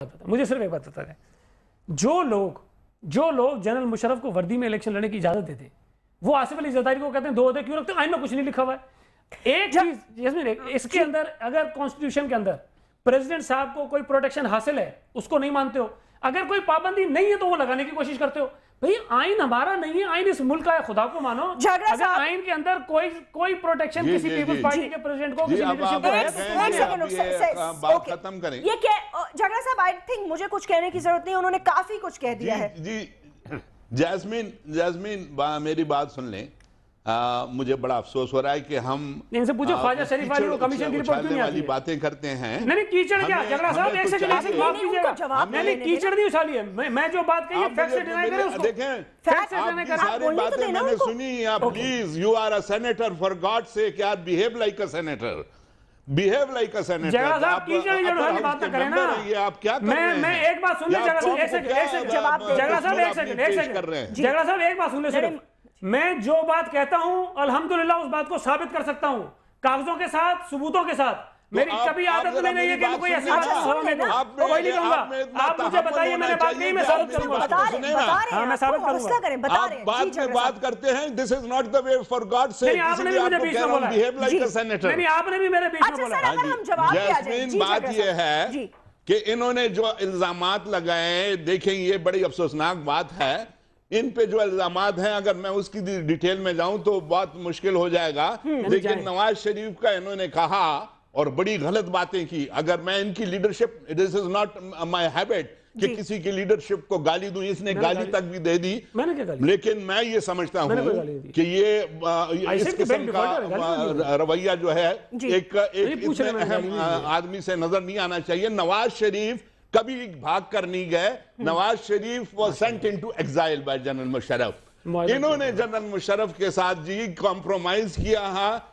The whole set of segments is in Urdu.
مجھے صرف ایک بات بتا رہے ہیں، جو لوگ جنرل مشرف کو وردی میں الیکشن لڑنے کی اجازت دیتے وہ آصف علی زرداری کو کہتے ہیں 2 عہدے کیوں رکھتے ہیں؟ آئین میں کچھ نہیں لکھا ہوا ہے۔ ایک چیز جیسمین، اس کے اندر اگر کانسٹیٹیوشن کے اندر پریزیڈنٹ صاحب کو کوئی پروٹیکشن حاصل ہے اس کو نہیں مانتے ہو، اگر کوئی پابندی نہیں ہے تو وہ لگانے کی کوشش کرتے ہو۔ بھئی آئین ہمارا نہیں ہے، آئین اس ملک کا ہے، خدا کو مانو۔ اگر آئین کے اندر کوئی پروٹیکشن کسی پیپلز پارٹی کے پریزیڈنٹ کو کسی لیڈرشپ کو ہے، بات ختم کریں۔ یہ کہ جھگڑا صاحب آئی تھنک مجھے کچھ کہنے کی ضرورت نہیں، انہوں نے کافی کچھ کہہ دیا ہے۔ جی جیسمین میری بات سن لیں، مجھے بڑا افسوس ہو رہا ہے کہ ہم ان سے پوچھو خواجہ شریف والی وہ کمیشن کی رپورٹ کیوں نہیں آتی ہے؟ باتیں کرتے ہیں۔ نہیں کیچڑ کیا جھگڑا صاحب ایک سیکنڈ معاف کیجئے گا، نہیں کیچڑ نہیں اچھالی ہے، میں جو بات کہی ہے فیکٹ سے ڈینائی کریں اس کو، فیکٹ سے ڈینائی کریں۔ ساری باتیں میں نے سنی، please you are a senator, for God sake یار behave like a senator, behave like a senator. جھگڑا صاحب کیچڑ جو ہے بات نہ کریں نا، آپ کیا کر رہے ہیں؟ میں ایک بات سن لیں جھگڑا صاحب، ایک سیکنڈ جھگڑا صاحب ایک سیکنڈ جھگڑا صاحب ایک بات سن لیں صرف، میں جو بات کہتا ہوں الحمدللہ اس بات کو ثابت کر سکتا ہوں کاغذوں کے ساتھ، ثبوتوں کے ساتھ۔ میری کبھی عادت نہیں ہے کہ میں کوئی ایسی بات سوال نہیں کروں، کوئی نہیں کہوں گا۔ آپ مجھے بتائیے میں نے بات کہی، میں ثابت کروں گا۔ ہاں میں ثابت کروں گا۔ آپ بات میں بات کرتے ہیں، this is not the way for God sake۔ نہیں آپ نے بھی مجھے بیچ میں بولا ہے، نہیں آپ نے بھی میرے بیچ میں بولا ہے۔ جیسمین بات یہ ہے کہ انہوں نے جو الزامات لگائے، دیکھیں یہ بڑی افسوسناک بات ہے، ان پہ جو الزامات ہیں اگر میں اس کی ڈیٹیل میں جاؤں تو بہت مشکل ہو جائے گا، لیکن نواز شریف کا انہوں نے کہا اور بڑی غلط باتیں کی۔ اگر میں ان کی leadership, this is not my habit کہ کسی کی لیڈرشپ کو گالی دوں، اس نے گالی تک بھی دے دی، لیکن میں یہ سمجھتا ہوں کہ یہ اس قسم کا رویہ جو ہے ایک اتنے اہم آدمی سے نظر نہیں آنا چاہیے۔ نواز شریف کبھی بھاگ کر نہیں گئے، Nawaz Sharif was sent into exile by general Musharraf. انہوں نے جنرل مشرف کے ساتھ جی کمپرومائز کیا،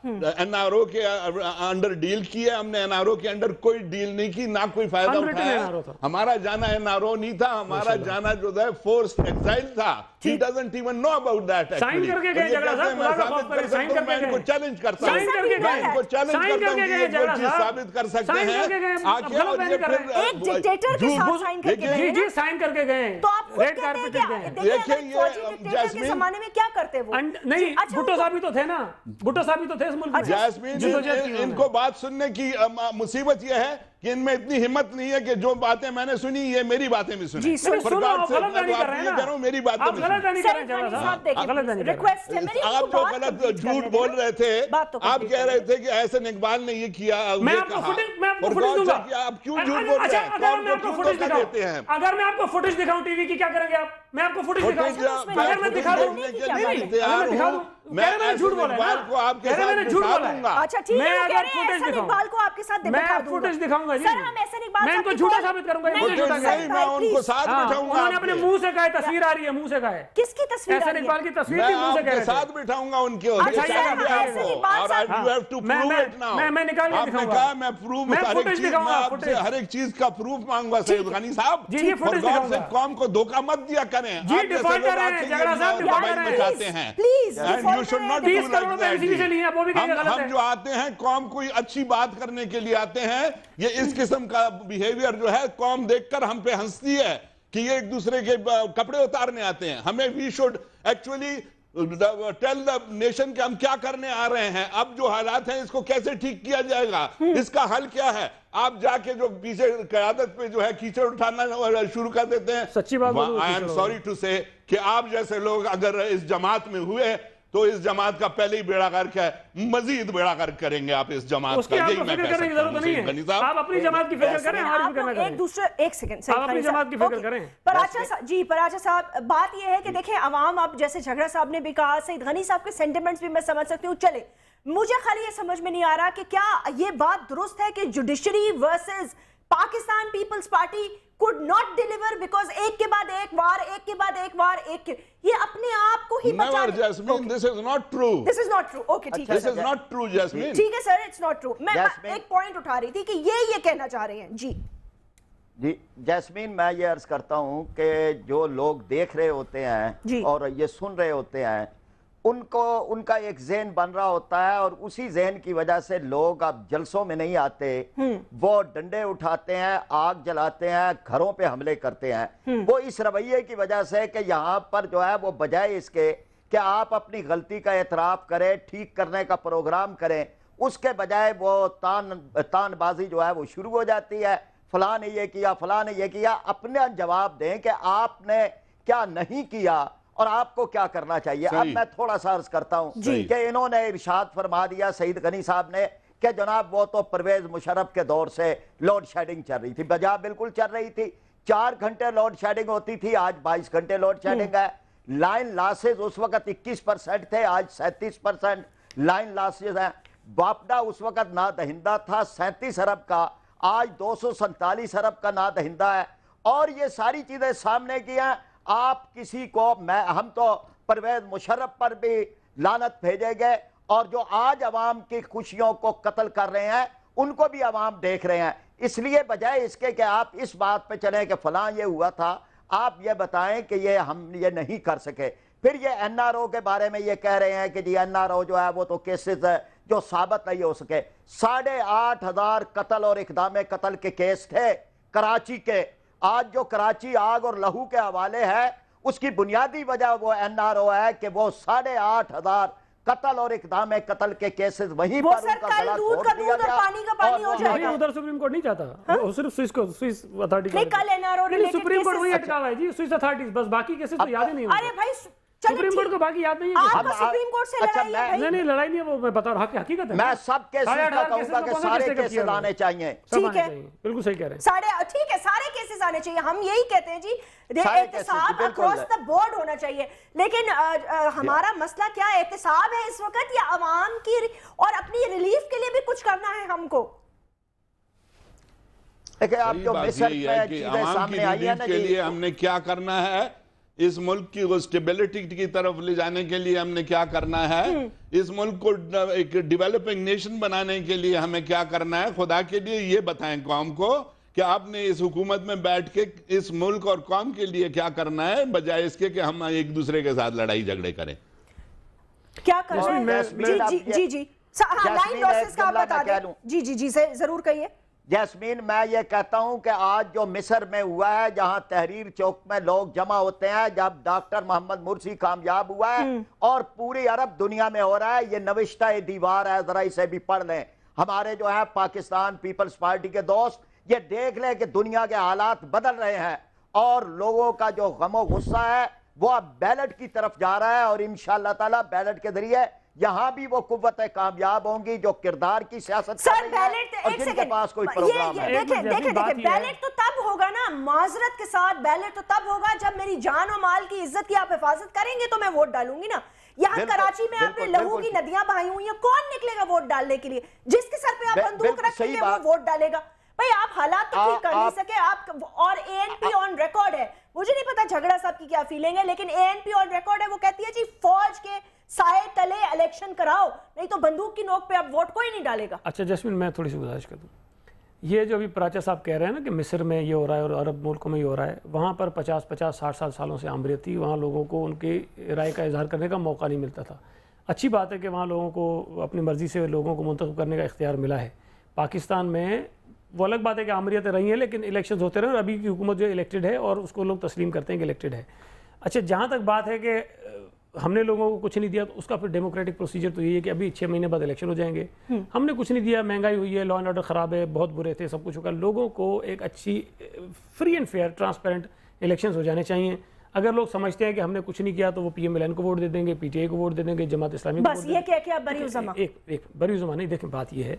این آر او کے انڈر ڈیل کیا، ہم نے این آر او کے انڈر کوئی ڈیل نہیں کی، نہ کوئی فائدہ اٹھایا۔ ہمارا جانا این آر او نہیں تھا، ہمارا جانا جو ہے فورس ایگزائل تھا۔ He doesn't even know about that actually۔ Sign کر کے گئے جھگڑا صاحب، خدا کا خوف کرے، سائن کر کے گئے۔ میں ان کو چیلنج کرتا ہوں، میں ان کو چیلنج کرتا ہوں کہ یہ وہ چیز ثابت کر سکتے ہیں۔ آکے اور یہ پھر ایک ڈکٹیٹر کے ساتھ سائن کر کے گئے، جی سائن کر کے گئے، تو آپ خود کہتے ہیں کیا؟ دیکھیں یہ ڈکٹیٹر کے زمانے میں کیا کرتے وہ؟ نہیں بھٹو صاحب بھی تو تھے نا، بھٹو صاحب بھی تو تھے اس ملک میں۔ جیسمین ان کو بات سننے کی مصیبت یہ ہے کہ ان میں اتنی ہمت نہیں ہے کہ جو باتیں میں نے سنی یہ میری باتیں بھی سنیں۔ غلط نہیں کر رہے ہیں نا، میری باتیں بھی سنیں۔ آپ جو غلط جھوٹ بول رہے تھے، آپ کہہ رہے تھے کہ احسن اقبال نے یہ کیا، میں آپ کو فوٹیج دوں گا۔ آپ کیوں جھوٹ بول رہے ہیں؟ اگر میں آپ کو فوٹیج دکھاؤں ٹی وی کی کیا کریں گے آپ؟ میں آپ کو فوٹیج دکھاؤں، اگر میں دکھا دوں، میں احسن اقبال کو آپ کے ساتھ بٹھا دوں گا۔ اچھا ٹھیک ہے، وہ کہہ رہے ہیں احسن اقبال کو آپ کے ساتھ بٹھا دوں گا۔ فوٹیج دکھاؤں گا جی، سر ہم احسن اقبال میں ان کو جھوٹا ثابت کروں گا۔ میں ان کو ساتھ بٹھاؤں گا۔ انہوں نے اپنے منہ سے کہا ہے، تصویر آ رہی ہے، منہ سے کہا ہے۔ کس کی تصویر آ رہی ہے؟ احسن اقبال کی تصویر تھی، منہ سے کہہ رہے تھے۔ ساتھ بٹھاؤں گا ان کے، میں میں پروف ہر ایک چیز کا پروف مانگوں گا سید غنی صاحب۔ قوم کو دھوکہ مت دیا کریں، آپ جیسے لوگ آتے ہیں ہم جو آتے ہیں قوم کوئی اچھی بات کرنے کے لیے آتے ہیں، یہ اس قسم کا بیہیویئر جو ہے قوم دیکھ کر ہم پہ ہنستی ہے کہ یہ ایک دوسرے کے کپڑے اتارنے آتے ہیں۔ ہمیں we should actually tell the nation کہ ہم کیا کرنے آ رہے ہیں، اب جو حالات ہیں اس کو کیسے ٹھیک کیا جائے گا، اس کا حل کیا ہے۔ آپ جا کے جو پیچھے قیادت پہ جو ہے کیچڑ اٹھانا شروع کر دیتے ہیں۔ سچی بات I am sorry to say کہ آپ جیسے لوگ اگر اس جماعت میں ہوئے تو اس جماعت کا پہلے ہی بیڑا غرق ہے، مزید بیڑا غرق کریں گے آپ اس جماعت کا۔ یہی میں کہہ سکتا ہوں سید غنی صاحب، آپ اپنی جماعت کی فکر کریں، ہماری فکر نہ کریں۔ ایک دوسرے ایک سیکنڈ، آپ اپنی جماعت کی فکر کریں۔ پراچا صاحب بات یہ ہے کہ دیکھیں عوام، اب جیسے جھگڑا صاحب نے بھی کہا، سید غنی صاحب کے سینٹیمنٹس بھی میں سمجھ سکتی ہوں، چلے مجھے خالی یہ سمجھ میں نہیں آ رہا کہ کیا یہ بات درست ہے کہ judiciary versus Pakistan Peoples Party could not deliver because ایک کے بعد ایک وار، ایک کے بعد ایک وار، یہ اپنے آپ کو ہی بچا Never Jasmine, this is not true. This is not true. Okay, ٹھیک ہے This is not true Jasmine. ٹھیک ہے سر، it's not true. میں ایک پوائنٹ اٹھا رہی تھی کہ یہ کہنا چاہ رہے ہیں۔ جی جیسمین، میں یہ عرض کرتا ہوں کہ جو لوگ دیکھ رہے ہوتے ہیں اور یہ سن رہے ہوتے ہیں ان کا ایک ذہن بن رہا ہوتا ہے اور اسی ذہن کی وجہ سے لوگ اب جلسوں میں نہیں آتے، وہ ڈنڈے اٹھاتے ہیں، آگ جلاتے ہیں، گھروں پہ حملے کرتے ہیں۔ وہ اس رویے کی وجہ سے کہ یہاں پر جو ہے وہ بجائے اس کے کہ آپ اپنی غلطی کا اعتراف کریں، ٹھیک کرنے کا پروگرام کریں، اس کے بجائے وہ تان بازی جو ہے وہ شروع ہو جاتی ہے، فلاں نے یہ کیا، فلاں نے یہ کیا۔ اپنا جواب دیں کہ آپ نے کیا نہیں کیا اور آپ کو کیا کرنا چاہیے۔ اب میں تھوڑا سا عرض کرتا ہوں کہ انہوں نے ارشاد فرما دیا سعید غنی صاحب نے کہ جناب وہ تو پرویز مشرف کے دور سے لوڈ شیڈنگ چل رہی تھی۔ بجا بالکل چل رہی تھی، 4 گھنٹے لوڈ شیڈنگ ہوتی تھی، آج 22 گھنٹے لوڈ شیڈنگ ہے۔ لائن لاسز اس وقت 21% تھے، آج 37% لائن لاسز ہیں۔ باپڈا اس وقت نادہندہ تھا 37 ارب کا، آج 247 ارب کا نادہندہ ہے۔ اور یہ ساری چیزیں سامنے کی ہیں۔ آپ کسی کو ہم تو پرویز مشرف پر بھی لعنت بھیجیں گے، اور جو آج عوام کی خوشیوں کو قتل کر رہے ہیں ان کو بھی عوام دیکھ رہے ہیں۔ اس لیے بجائے اس کے کہ آپ اس بات پہ چلیں کہ فلاں یہ ہوا تھا، آپ یہ بتائیں کہ یہ ہم یہ نہیں کر سکے۔ پھر یہ این آر او کے بارے میں یہ کہہ رہے ہیں کہ جی این آر او جو ہے وہ تو کیسز ہے جو ثابت نہیں ہو سکے۔ 8,500 قتل اور اقدام قتل کے کیس تھے کراچی کے۔ آج جو کراچی آگ اور لہو کے حوالے ہے اس کی بنیادی وجہ وہ این آر او ہے کہ وہ 8,500 قتل اور اقدام قتل کے کیسز وہیں پر ان کا گلا گھونٹ دیا گیا۔ ادھر سپریم کورٹ نہیں چاہتا، وہ صرف سوئس اتھارٹی سپریم کورٹ وہی اٹکا ہوا ہے جی، سوئس اتھارٹیز، بس باقی کیسز تو یاد ہی نہیں ہوتا۔ سپریم کورٹ کو باقی یاد نہیں ہے۔ سپریم کورٹ سے لڑائی ہے؟ نہیں لڑائی نہیں ہے، وہ میں بتا رہا ہوں حقیقت ہے۔ میں سب کیسز کا کہوں گا کہ سارے کیسز آنے چاہیے۔ ٹھیک ہے، بالکل صحیح کہہ رہے ہیں، ٹھیک ہے، سارے کیسز آنے چاہیے۔ ہم یہی کہتے ہیں جی احتساب اکراس دا بورڈ ہونا چاہیے، لیکن ہمارا مسئلہ کیا ہے؟ احتساب ہے اس وقت یا عوام کی اور اپنی ریلیف کے لیے بھی کچھ کرنا ہے ہم کو؟ دیکھیں آپ جو مصر میں چیزیں سامنے آئی ہیں نا جی، ہم نے کیا کرنا ہے، اس ملک کی اسٹیبلٹی کی طرف لے جانے کے لیے ہم نے کیا کرنا ہے، اس ملک کو ایک ڈیولپنگ نیشن بنانے کے لیے ہمیں کیا کرنا ہے، خدا کے لیے یہ بتائیں قوم کو کہ آپ نے اس حکومت میں بیٹھ کے اس ملک اور قوم کے لیے کیا کرنا ہے، بجائے اس کے کہ ہم ایک دوسرے کے ساتھ لڑائی جھگڑے کریں۔ کیا کرنا ہے؟ جی جی لائن لاسز کا آپ بتا دیں۔ جی جی جی ضرور کہیے۔ جیسمین میں یہ کہتا ہوں کہ آج جو مصر میں ہوا ہے، جہاں تحریر چوک میں لوگ جمع ہوتے ہیں، جب ڈاکٹر محمد مرسی کامیاب ہوا ہے اور پوری عرب دنیا میں ہو رہا ہے، یہ نوشتہ دیوار ہے، ذرا اسے بھی پڑھ لیں۔ ہمارے جو ہے پاکستان پیپلز پارٹی کے دوست یہ دیکھ لیں کہ دنیا کے حالات بدل رہے ہیں اور لوگوں کا جو غم و غصہ ہے وہ اب بیلٹ کی طرف جا رہا ہے، اور انشاءاللہ تعالیٰ بیلٹ کے ذریعے یہاں بھی وہ قوتیں کامیاب ہوں گی جو کردار کی سیاست کر رہی ہیں اور جن کے پاس کوئی پروگرام ہے۔ دیکھیں بیلٹ تو تب ہوگا نا، معذرت کے ساتھ بیلٹ تو تب ہوگا جب میری جان و مال کی عزت کی آپ حفاظت کریں گے تو میں ووٹ ڈالوں گی نا۔ یہاں کراچی میں آپ نے لہو کی ندیاں بہائی ہوئی ہیں، کون نکلے گا ووٹ ڈالنے کے لیے؟ جس کے سر پہ آپ بندوق رکھیں گے وہ ووٹ ڈالے گا۔ بھئی آپ حالات تو ٹھیک کر نہیں سکے آپ، اور اے این پی آن ریکارڈ ہے، مجھے نہیں پتا جھگڑا صاحب کی کیا فیلنگ ہے، لیکن اے این پی آن ریکارڈ ہے، وہ کہتی ہے جی فوج کے سائے تلے الیکشن کراؤ، نہیں تو بندوق کی نوک پہ اب ووٹ کوئی نہیں ڈالے گا۔ اچھا جیسمین میں تھوڑی سی گزارش کر دوں، یہ جو ابھی پراچا صاحب کہہ رہے ہیں نا کہ مصر میں یہ ہو رہا ہے اور عرب ملکوں میں یہ ہو رہا ہے، وہاں پر 50-60 سالوں سے عامریت تھی، وہاں لوگوں کو ان کی رائے کا اظہار کرنے کا موقع نہیں ملتا تھا۔ اچھی بات ہے کہ وہاں لوگوں کو اپنی مرضی سے لوگوں کو منتخب کرنے کا اختیار ملا ہے۔ پاکستان میں وہ الگ بات ہے کہ عامریتیں رہی ہیں لیکن الیکشنز ہوتے رہے اور ابھی کی حکومت جو الیکٹڈ ہے اور اس کو لوگ تسلیم کرتے ہیں کہ الیکٹڈ ہے۔ اچھا جہاں تک بات ہے کہ ہم نے لوگوں کو کچھ نہیں دیا تو اس کا پھر ڈیموکریٹک پروسیجر تو یہ ہے کہ ابھی 6 مہینے بعد الیکشن ہو جائیں گے، ہم نے کچھ نہیں دیا، مہنگائی ہوئی ہے، لا اینڈ آرڈر خراب ہے، بہت برے تھے، سب کچھ ہوگا، لوگوں کو ایک اچھی free and fair transparent elections ہو جانے چاہیے۔ اگر لوگ سمجھتے ہیں کہ ہم نے کچھ نہیں کیا تو وہ پی ایم ایل این کو ووٹ دے دیں گے، پی ٹی آئی کو ووٹ دے دیں گے، جماعت اسلامی کو بس یہ کہہ کے آپ بری زمہ ایک بری زمہ نہیں۔ دیکھیں بات یہ ہے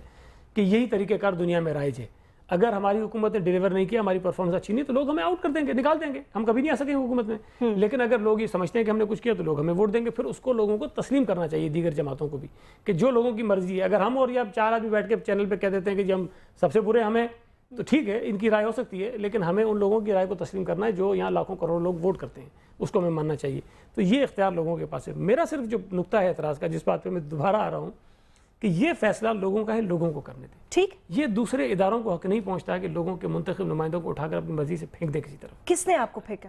کہ یہی طریقہ کار دنیا میں رائج ہے، اگر ہماری حکومت نے ڈیلیور نہیں کیا، ہماری پرفارمنس اچھی نہیں تو لوگ ہمیں آؤٹ کر دیں گے، نکال دیں گے، ہم کبھی نہیں آ سکیں حکومت میں۔ لیکن اگر لوگ یہ سمجھتے ہیں کہ ہم نے کچھ کیا تو لوگ ہمیں ووٹ دیں گے، پھر اس کو لوگوں کو تسلیم کرنا چاہیے، دیگر جماعتوں کو بھی، کہ جو لوگوں کی مرضی ہے۔ اگر ہم اور یہ 4 آدمی بیٹھ کے چینل پہ کہہ دیتے ہیں کہ جی ہم سب سے برے ہمیں، تو ٹھیک ہے ان کی رائے ہو سکتی ہے، لیکن ہمیں ان لوگوں کی رائے کو تسلیم کرنا ہے جو یہاں لاکھوں کروڑ لوگ ووٹ کرتے ہیں، اس کو ہمیں ماننا چاہیے۔ تو یہ اختیار لوگوں کے پاس ہے۔ میرا صرف جو نقطہ ہے اعتراض کا، جس بات پہ میں دوبارہ آ رہا ہوں کہ یہ فیصلہ لوگوں کا ہے، لوگوں کو کرنے دیں۔ ٹھیک، یہ دوسرے اداروں کو حق نہیں پہنچتا ہے کہ لوگوں کے منتخب نمائندوں کو اٹھا کر اپنی مرضی سے پھینک دیں کسی طرف۔ کس نے آپ کو پھینکا؟